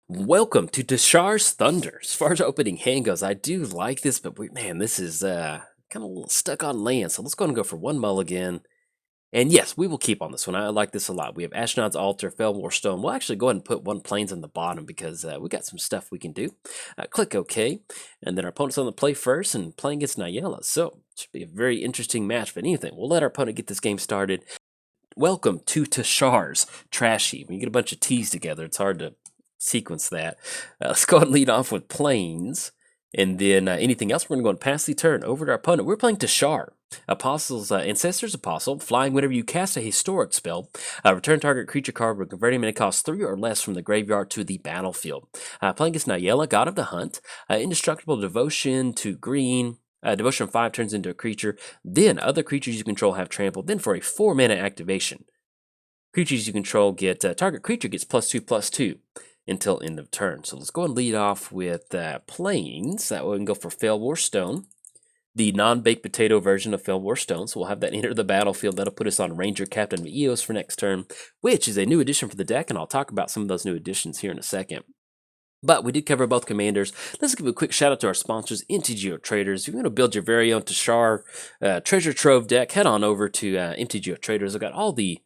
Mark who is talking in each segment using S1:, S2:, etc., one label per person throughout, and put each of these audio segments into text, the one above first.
S1: Welcome to Teshar's Thunder. As far as opening hand goes, I do like this, but man, this is kind of a little stuck on land. So let's go and go for one mulligan. And yes, we will keep on this one. I like this a lot. We have Ashnod's Altar, Felmore Stone. We'll actually go ahead and put one plains on the bottom because we got some stuff we can do. Click OK. And then our opponent's on the play first and playing against Nylea. So it should be a very interesting match. But anything, we'll let our opponent get this game started. Welcome to Teshar's Trash Heap. When you get a bunch of T's together, it's hard to sequence that. Let's go ahead and lead off with Plains. And then anything else, we're going to go and pass the turn over to our opponent. We're playing Teshar. Apostle's Ancestor's Apostle. Flying whenever you cast a historic spell. Return target creature card with converting mana cost 3 or less from the graveyard to the battlefield. Playing against Nylea, God of the Hunt. Indestructible Devotion to green. Devotion 5 turns into a creature. Then other creatures you control have trampled. Then for a 4 mana activation, creatures you control get target creature gets +2/+2 until end of turn. So let's go and lead off with Plains. That way we can go for Felwar Stone, the non-baked potato version of Felwar Stone. So we'll have that enter the battlefield. That'll put us on Ranger Captain of Eos for next turn, which is a new addition for the deck, and I'll talk about some of those new additions here in a second. But we did cover both commanders. Let's give a quick shout out to our sponsors, MTGOTraders. If you're going to build your very own Teshar treasure trove deck, head on over to MTGOTraders. I've got all the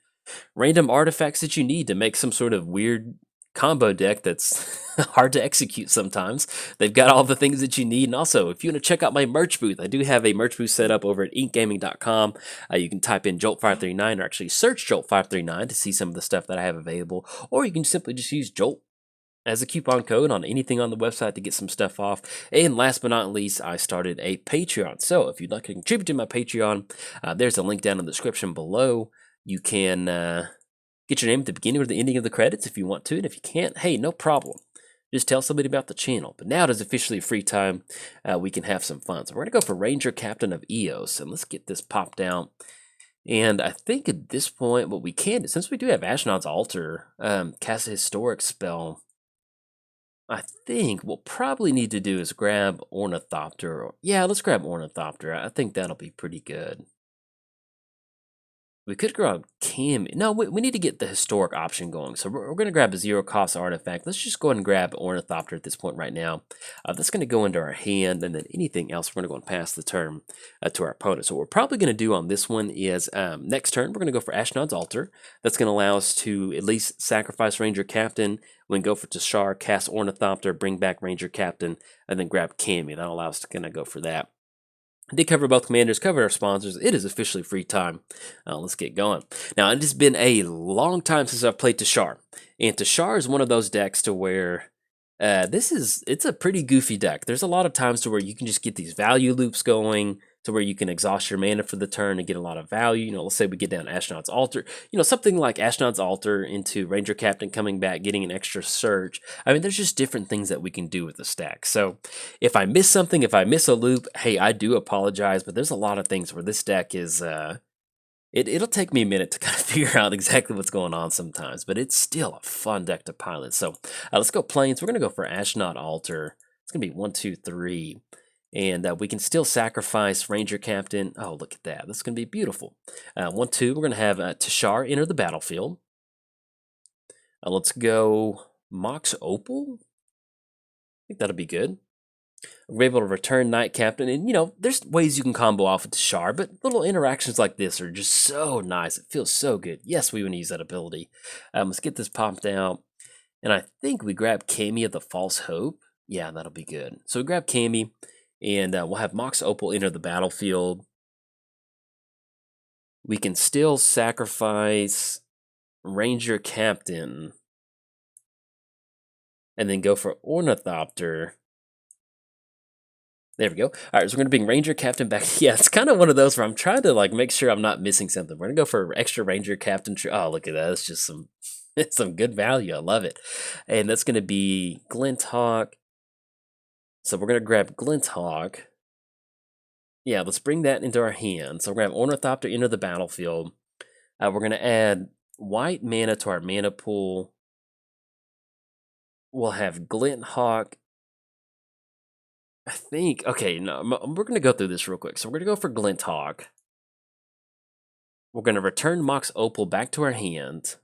S1: random artifacts that you need to make some sort of weird combo deck that's hard to execute sometimes. They've got all the things that you need. And also, if you want to check out my merch booth, I do have a merch booth set up over at inkgaming.com. You can type in Jolt539 or actually search Jolt539 to see some of the stuff that I have available. Or you can simply just use Jolt as a coupon code on anything on the website to get some stuff off. And last but not least, I started a Patreon. So if you'd like to contribute to my Patreon, there's a link down in the description below. You can get your name at the beginning or the ending of the credits if you want to. And if you can't, hey, no problem. Just tell somebody about the channel. But now it is officially free time. We can have some fun. So we're going to go for Ranger Captain of Eos. And let's get this popped out. And I think at this point, what we can do, since we do have Ashnod's Altar, cast a historic spell, I think what we'll probably need to do is grab Ornithopter. Yeah, let's grab Ornithopter. I think that'll be pretty good. We could grab Cam. No, we need to get the historic option going. So we're going to grab a 0-cost artifact. Let's just go ahead and grab Ornithopter at this point right now. That's going to go into our hand, and then anything else, we're going to go and pass the turn to our opponent. So what we're probably going to do on this one is next turn, we're going to go for Ashnod's Altar. That's going to allow us to at least sacrifice Ranger Captain. We can go for Teshar, cast Ornithopter, bring back Ranger Captain, and then grab Cammy. That'll allow us to kind of go for that. I did cover both commanders, covered our sponsors. It is officially free time. Let's get going. Now, it has been a long time since I've played Teshar. And Teshar is one of those decks to where it's a pretty goofy deck. There's a lot of times to where you can just get these value loops going, to where you can exhaust your mana for the turn and get a lot of value. You know, let's say we get down Ashnod's Altar. You know, something like Ashnod's Altar into Ranger Captain coming back, getting an extra surge. I mean, there's just different things that we can do with the stack. So if I miss something, if I miss a loop, hey, I do apologize. But there's a lot of things where this deck is... It'll take me a minute to kind of figure out exactly what's going on sometimes, but it's still a fun deck to pilot. So let's go Plains. We're going to go for Ashnod Altar. It's going to be 1, 2, 3. And we can still sacrifice Ranger Captain. Oh, look at that. That's going to be beautiful. 1, 2. We're going to have Teshar enter the battlefield. Let's go Mox Opal. I think that'll be good. We're able to return Knight Captain. And, you know, there's ways you can combo off with Teshar, but little interactions like this are just so nice. It feels so good. Yes, we want to use that ability. Let's get this popped out. And I think we grab Cammy of the False Hope. Yeah, that'll be good. So we grab Cammy. And we'll have Mox Opal enter the battlefield. We can still sacrifice Ranger Captain. And then go for Ornithopter. There we go. All right, so we're going to bring Ranger Captain back. Yeah, it's kind of one of those where I'm trying to like make sure I'm not missing something. We're going to go for extra Ranger Captain. Oh, look at that. It's just some good value. I love it. And that's going to be Glinthawk. So we're going to grab Glinthawk. Yeah, let's bring that into our hand. So we're going to have Ornithopter enter the battlefield. We're going to add white mana to our mana pool. We'll have Glinthawk. I think, okay, no, we're going to go through this real quick. So we're going to go for Glinthawk. We're going to return Mox Opal back to our hand.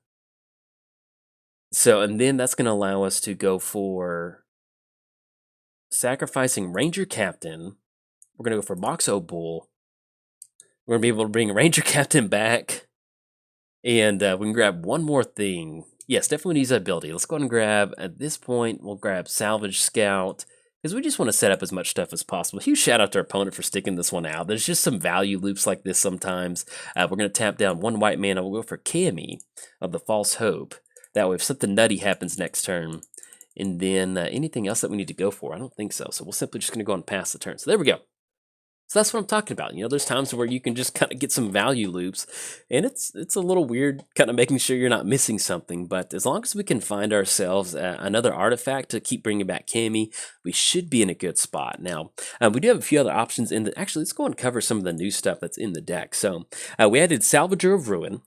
S1: So, and then that's going to allow us to go for sacrificing Ranger Captain. We're going to go for Moxo Bull. We're going to be able to bring Ranger Captain back. And we can grab one more thing. Yes, definitely use that ability. Let's go ahead and grab, at this point, we'll grab Salvage Scout, because we just want to set up as much stuff as possible. Huge shout out to our opponent for sticking this one out. There's just some value loops like this sometimes. We're going to tap down one white mana. We'll go for Cammy of the False Hope. That way, if something nutty happens next turn, and then anything else that we need to go for, I don't think so. So we're simply just going to go and pass the turn. So there we go. So that's what I'm talking about. You know, there's times where you can just kind of get some value loops, and it's a little weird kind of making sure you're not missing something. But as long as we can find ourselves another artifact to keep bringing back Cammy, we should be in a good spot. Now, we do have a few other options in the. Actually, let's go and cover some of the new stuff that's in the deck. So we added Salvager of Ruin.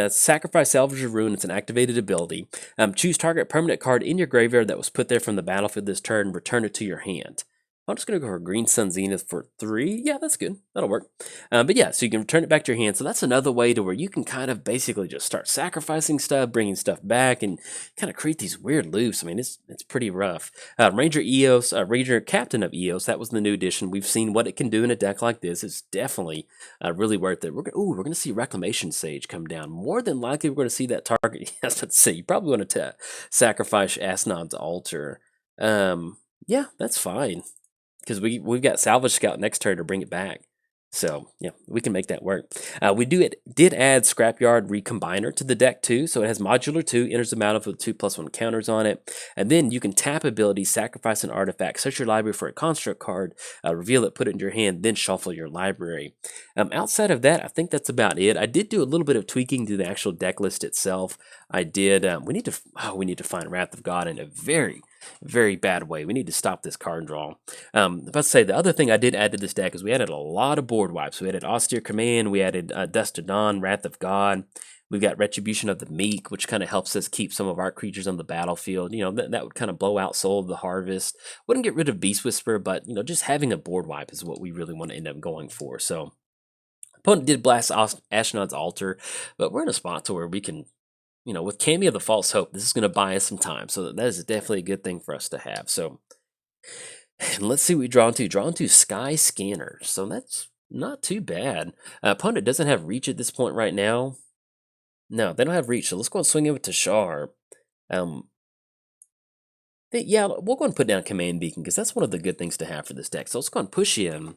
S1: Sacrifice Salvager of Ruin. It's an activated ability. Choose target permanent card in your graveyard that was put there from the battlefield this turn. Return it to your hand. I'm just going to go for Green Sun Zenith for 3. Yeah, that's good. That'll work. But yeah, so you can return it back to your hand. So that's another way to where you can kind of basically just start sacrificing stuff, bringing stuff back, and kind of create these weird loops. I mean, it's pretty rough. Ranger Eos, Ranger Captain of Eos, that was the new addition. We've seen what it can do in a deck like this. It's definitely really worth it. We're going to see Reclamation Sage come down. More than likely, we're going to see that target. Yes, let's see. You probably want to sacrifice Ashnod's Altar. Yeah, that's fine. Because we've got Salvage Scout next turn to bring it back. So, yeah, we can make that work. We did add Scrapyard Recombiner to the deck, too. So it has Modular 2, enters the battlefield with 2+1 counters on it. And then you can tap abilities, sacrifice an artifact, search your library for a construct card, reveal it, put it in your hand, then shuffle your library. Outside of that, I think that's about it. I did do a little bit of tweaking to the actual deck list itself. I did. We need to find Wrath of God in a very bad way. We need to stop this card draw. About to say, the other thing I did add to this deck is we added a lot of board wipes. We added Austere Command, we added Dust to Dawn, Wrath of God. We've got Retribution of the Meek, which kind of helps us keep some of our creatures on the battlefield. You know, that would kind of blow out Soul of the Harvest. Wouldn't get rid of Beast Whisperer, but, you know, just having a board wipe is what we really want to end up going for. So, opponent did blast Ashnod's Altar, but we're in a spot to where we can, you know, with Cammy of the False Hope, this is going to buy us some time. So that is definitely a good thing for us to have. So let's see what we draw into. Draw into Sky Scanner. So that's not too bad. Opponent doesn't have reach at this point right now. No, they don't have reach. So let's go and swing in with Teshar. Yeah, we'll go and put down Command Beacon because that's one of the good things to have for this deck. So let's go and push in.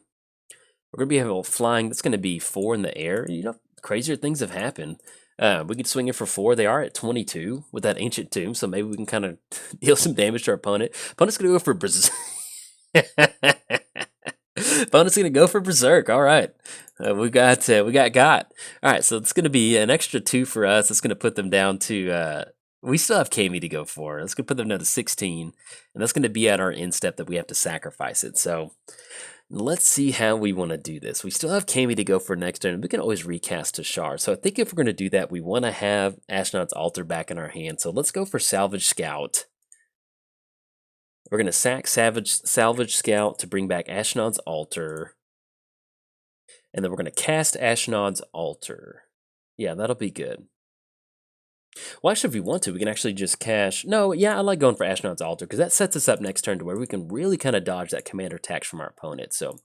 S1: We're going to be able flying. That's going to be 4 in the air. You know, crazier things have happened. We could swing it for 4. They are at 22 with that Ancient Tomb, so maybe we can kind of deal some damage to our opponent. Opponent's going to go for Berserk. Opponent's going to go for Berserk. All right. We got. All right, so it's going to be an extra 2 for us. It's going to put them down to... we still have Cammy to go for. That's going to put them down to 16, and that's going to be at our end step that we have to sacrifice it. So... let's see how we want to do this. We still have Cammy to go for next turn. We can always recast Teshar. So I think if we're going to do that, we want to have Ashnod's Altar back in our hand. So let's go for Salvage Scout. We're going to sack Salvage Scout to bring back Ashnod's Altar. And then we're going to cast Ashnod's Altar. Yeah, that'll be good. Well, actually, if we want to, we can actually just cash. No, yeah, I like going for Ashnod's Altar because that sets us up next turn to where we can really kind of dodge that commander attacks from our opponent. So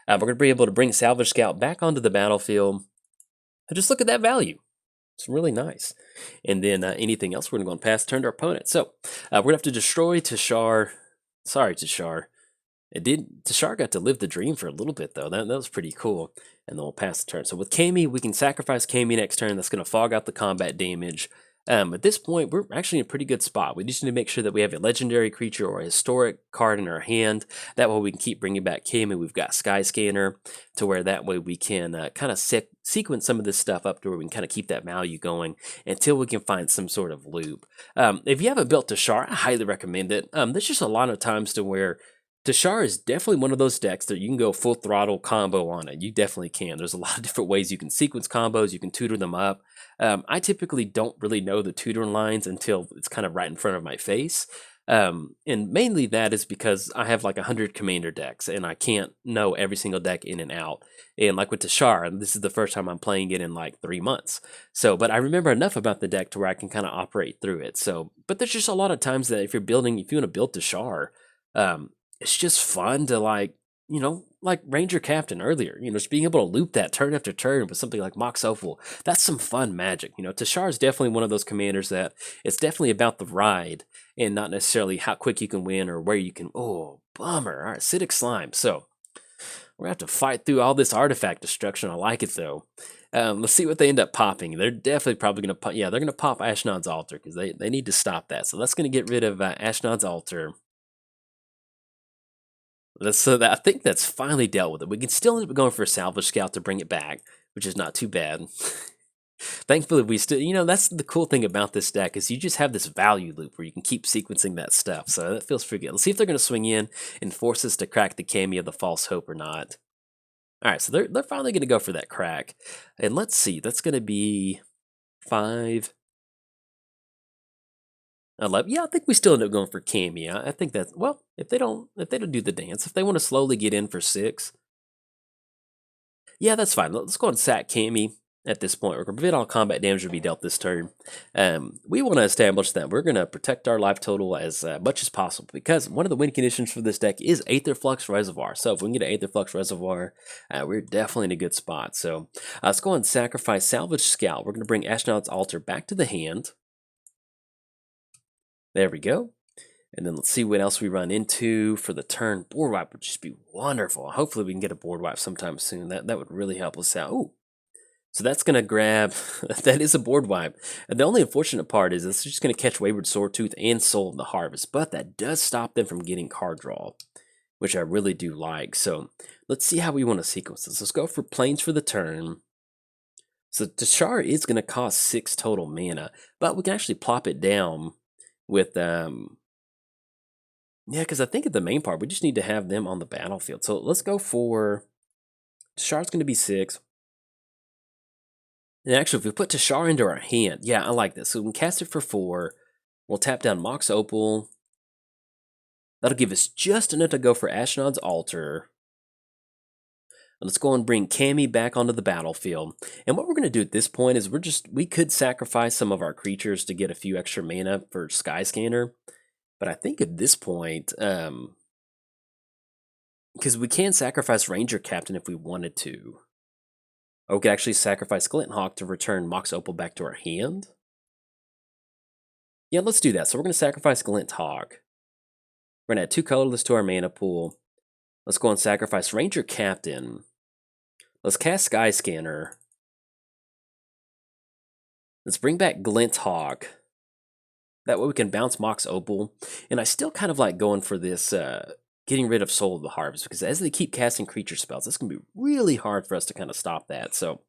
S1: we're going to be able to bring Salvage Scout back onto the battlefield. And just look at that value. It's really nice. And then anything else, we're going to go and pass turn to our opponent. So we're going to have to destroy Teshar. Sorry, Teshar. Teshar got to live the dream for a little bit, though. That was pretty cool. And then we'll pass the turn. So with Cammy, we can sacrifice Cammy next turn. That's going to fog out the combat damage. At this point, we're actually in a pretty good spot. We just need to make sure that we have a legendary creature or a historic card in our hand. That way we can keep bringing back Cammy. We've got Sky Scanner to where that way we can kind of sequence some of this stuff up to where we can kind of keep that value going until we can find some sort of loop. If you haven't built Teshar, I highly recommend it. There's just a lot of times to where Teshar is definitely one of those decks that you can go full throttle combo on it. You definitely can. There's a lot of different ways you can sequence combos. You can tutor them up. I typically don't really know the tutoring lines until it's kind of right in front of my face. And mainly that is because I have like 100 commander decks and I can't know every single deck in and out. And like with Teshar, this is the first time I'm playing it in like 3 months. So, but I remember enough about the deck to where I can kind of operate through it. So, but there's just a lot of times that if you want to build Teshar, it's just fun to like, like Ranger Captain earlier, just being able to loop that turn after turn with something like Mox Opal. That's some fun magic. Teshar is definitely one of those commanders that it's definitely about the ride and not necessarily how quick you can win or where you can. Oh, bummer. All right, Acidic Slime. So we're going to have to fight through all this artifact destruction. I like it, though. Let's see what they end up popping. They're definitely probably going to pop. Yeah, they're going to pop Ashnod's Altar because they need to stop that. So that's going to get rid of Ashnod's Altar. So I think that's finally dealt with it. We can still end up going for a Salvage Scout to bring it back, which is not too bad. Thankfully, we still, that's the cool thing about this deck is you just have this value loop where you can keep sequencing that stuff. So that feels pretty good. Let's see if they're going to swing in and force us to crack the Cameo of the False Hope or not. All right, so they're finally going to go for that crack. And let's see, that's going to be 5, 11. Yeah, I think we still end up going for Cameo. I think that's, well, if they don't do the dance, if they want to slowly get in for 6, yeah, that's fine. Let's go and sack Cameo. At this point, we're going to prevent all combat damage to be dealt this turn. We want to establish that we're going to protect our life total as much as possible because one of the win conditions for this deck is Aether Flux Reservoir. So if we can get an Aether Flux Reservoir, we're definitely in a good spot. So let's go and sacrifice Salvage Scout. We're going to bring Ashnod's Altar back to the hand. There we go. And then let's see what else we run into for the turn. Board wipe would just be wonderful. Hopefully we can get a board wipe sometime soon. That would really help us out. Ooh. So that's going to grab, that is a board wipe. And the only unfortunate part is it's just going to catch Wayward Swordtooth and Soul of the Harvest, but that does stop them from getting card draw, which I really do like. So let's see how we want to sequence this. Let's go for Plains for the turn. So Teshar is going to cost 6 total mana, but we can actually plop it down with, yeah, because I think at the main part, we just need to have them on the battlefield. So let's go for, Teshar's going to be 6. And actually, if we put Teshar into our hand, yeah, I like this. So we can cast it for 4. We'll tap down Mox Opal. That'll give us just enough to go for Ashnod's Altar. And let's go and bring Cameo back onto the battlefield. And what we're going to do at this point is we could sacrifice some of our creatures to get a few extra mana for Skyscanner. But I think at this point, because we can sacrifice Ranger Captain if we wanted to. Or we could actually sacrifice Glint Hawk to return Mox Opal back to our hand. Yeah, let's do that. So we're going to sacrifice Glint Hawk. We're going to add 2 colorless to our mana pool. Let's go and sacrifice Ranger Captain. Let's cast Skyscanner. Let's bring back Glint Hawk. That way we can bounce Mox Opal. And I still kind of like going for this getting rid of Soul of the Harvest, because as they keep casting creature spells, it's going to be really hard for us to kind of stop that. So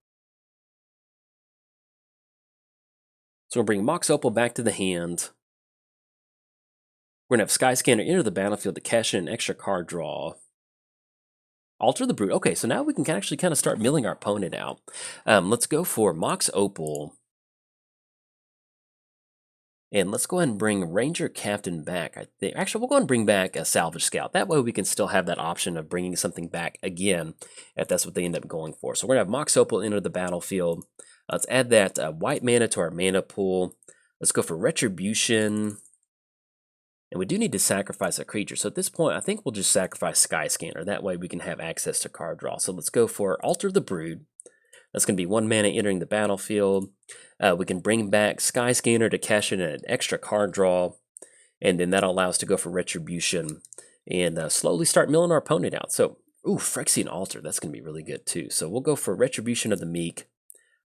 S1: we'll bring Mox Opal back to the hand. We're going to have Skyscanner enter the battlefield to cash in an extra card draw. Alter the Brute. Okay, so now we can actually kind of start milling our opponent out. Let's go for Mox Opal. And let's go ahead and bring Ranger Captain back. Actually, we'll go ahead and bring back a Salvage Scout. That way we can still have that option of bringing something back again, if that's what they end up going for. So we're going to have Mox Opal enter the battlefield. Let's add that white mana to our mana pool. Let's go for Retribution. And we do need to sacrifice a creature. So at this point, I think we'll just sacrifice Skyscanner. That way we can have access to card draw. So let's go for Alter the Brood. That's going to be 1 mana entering the battlefield. We can bring back Skyscanner to cash in an extra card draw. And then that'll allow us to go for Retribution and slowly start milling our opponent out. So, ooh, Phyrexian Altar. That's going to be really good too. So we'll go for Retribution of the Meek.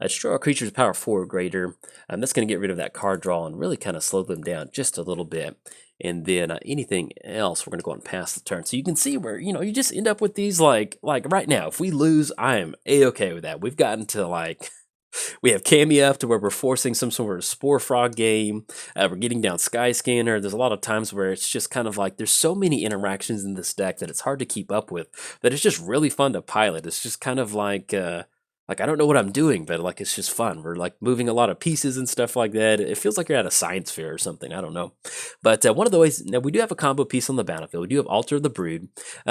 S1: Destroy our creature's power 4 or greater. That's going to get rid of that card draw and really kind of slow them down just a little bit. And then anything else, we're going to go and pass the turn. So you can see where, you just end up with these like right now. If we lose, I am A-okay with that. We've gotten to we have Cameo up to where we're forcing some sort of Spore Frog game. We're getting down Skyscanner. There's a lot of times where it's just kind of like there's so many interactions in this deck that it's hard to keep up with. That it's just really fun to pilot. It's just kind of like Like, I don't know what I'm doing, but like it's just fun. We're like moving a lot of pieces and stuff like that. It feels like you're at a science fair or something. I don't know. But one of the ways, now we do have a combo piece on the battlefield. We do have Altar of the Brood.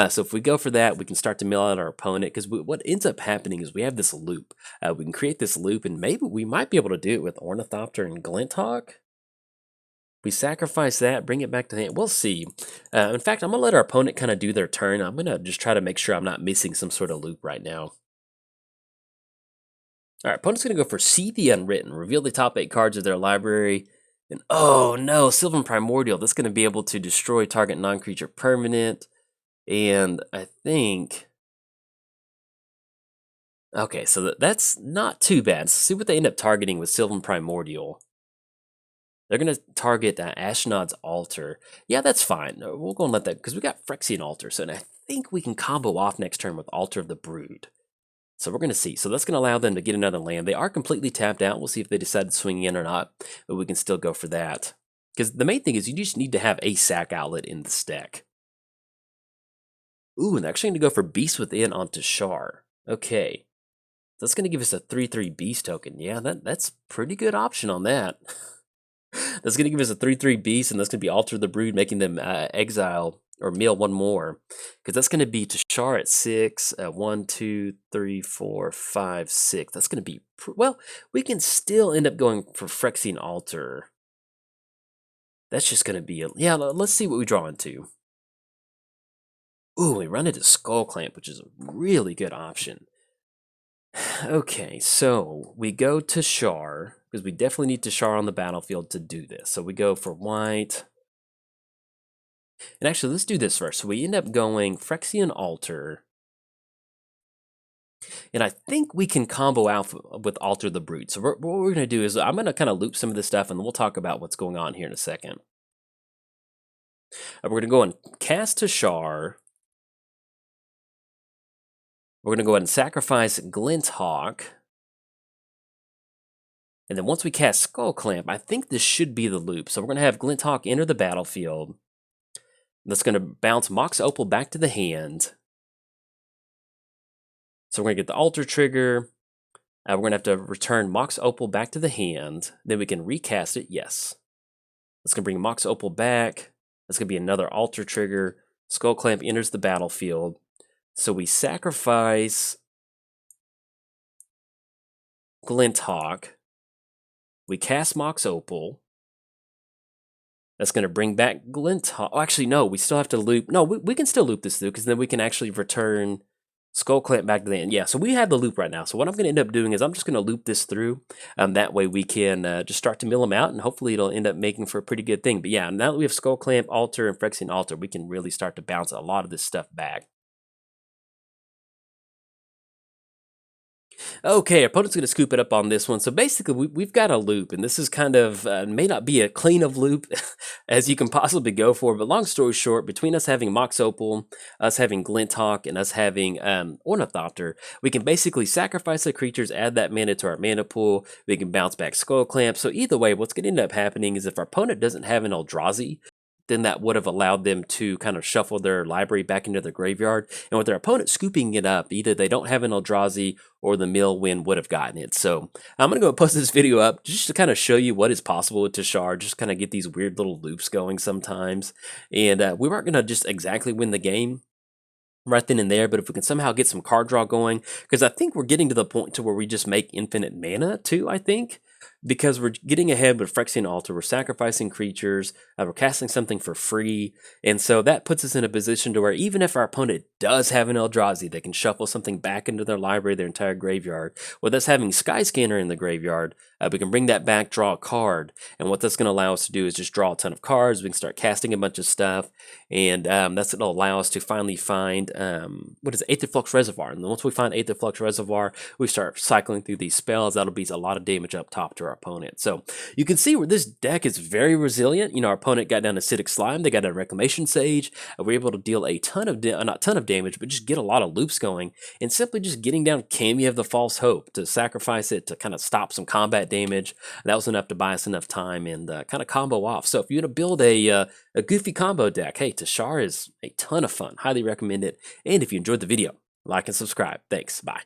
S1: So if we go for that, we can start to mill out our opponent, because what ends up happening is we have this loop. We can create this loop, and maybe we might be able to do it with Ornithopter and Glinthawk. We sacrifice that, bring it back to hand. We'll see. In fact, I'm going to let our opponent kind of do their turn. I'm going to just try to make sure I'm not missing some sort of loop right now. All right, opponent's going to go for See the Unwritten. Reveal the top 8 cards of their library. And oh no, Sylvan Primordial. That's going to be able to destroy target non-creature permanent. And I think... Okay, so that's not too bad. Let's see what they end up targeting with Sylvan Primordial. They're going to target Ashnod's Altar. Yeah, that's fine. We'll go and let that, because we got Phyrexian Altar. So I think we can combo off next turn with Altar of the Brood. So we're going to see. So that's going to allow them to get another land. They are completely tapped out. We'll see if they decide to swing in or not. But we can still go for that. Because the main thing is you just need to have a sack outlet in the deck. Ooh, and they're actually going to go for Beast Within on Teshar. Okay. That's going to give us a 3/3 Beast token. Yeah, that's pretty good option on that. That's going to give us a 3/3 Beast, and that's going to be Alter the Brood, making them exile or mill one more. Because that's going to be Teshar at 6. 1, 2, 3, 4, 5, 6. That's going to be... well, we can still end up going for Phyrexian Altar. That's just going to be... yeah, let's see what we draw into. Ooh, we run into Skull Clamp, which is a really good option. Okay, so we go to Teshar, because we definitely need Teshar on the battlefield to do this. So we go for white. And actually, let's do this first. So we end up going Phyrexian Altar. And I think we can combo out with Alter the Brood. So what we're going to do is I'm going to kind of loop some of this stuff, and then we'll talk about what's going on here in a second. We're going to go and cast Teshar. We're going to go ahead and sacrifice Glinthawk. And then once we cast Skull Clamp, I think this should be the loop. So we're going to have Glinthawk enter the battlefield. That's going to bounce Mox Opal back to the hand. So we're going to get the Altar trigger. We're going to have to return Mox Opal back to the hand. Then we can recast it. Yes. That's going to bring Mox Opal back. That's going to be another Altar trigger. Skull Clamp enters the battlefield. So we sacrifice Glinthawk. We cast Mox Opal. That's going to bring back Glinthawk. Oh, actually, no, we still have to loop. No, we can still loop this through, because then we can actually return Skull Clamp back to the end. Yeah, so we have the loop right now. So what I'm going to end up doing is I'm just going to loop this through. That way we can just start to mill them out, and hopefully it'll end up making for a pretty good thing. But yeah, now that we have Skull Clamp, Altar, and Phyrexian Altar, we can really start to bounce a lot of this stuff back. Okay, opponent's going to scoop it up on this one. So basically, we've got a loop, and this is kind of, may not be a clean of loop as you can possibly go for, but long story short, between us having Mox Opal, us having Glinthawk, and us having Ornithopter, we can basically sacrifice the creatures, add that mana to our mana pool, we can bounce back Skull Clamp. So either way, what's going to end up happening is if our opponent doesn't have an Eldrazi, then that would have allowed them to kind of shuffle their library back into their graveyard. And with their opponent scooping it up, either they don't have an Eldrazi or the mill win would have gotten it. So I'm going to go post this video up just to kind of show you what is possible with Teshar, just kind of get these weird little loops going sometimes. And we weren't going to just exactly win the game right then and there, but if we can somehow get some card draw going, because I think we're getting to the point to where we just make infinite mana too, I think. Because we're getting ahead with Phyrexian Altar, we're sacrificing creatures, we're casting something for free, and so that puts us in a position to where even if our opponent does have an Eldrazi, they can shuffle something back into their library, their entire graveyard. With us having Skyscanner in the graveyard, we can bring that back, draw a card, and what that's going to allow us to do is just draw a ton of cards. We can start casting a bunch of stuff, and that's going to allow us to finally find, what is it, Aether Flux Reservoir, and then once we find Aether Flux Reservoir, we start cycling through these spells. That'll be a lot of damage up top to our opponent. So you can see where this deck is very resilient. You know, our opponent got down Acidic Slime, they got a Reclamation Sage, we're able to deal a ton of, not ton of damage, but just get a lot of loops going, and simply just getting down Cameo of the False Hope to sacrifice it to kind of stop some combat damage. That was enough to buy us enough time and kind of combo off. So if you want to build a goofy combo deck, hey, Teshar is a ton of fun. Highly recommend it. And if you enjoyed the video, like and subscribe. Thanks. Bye.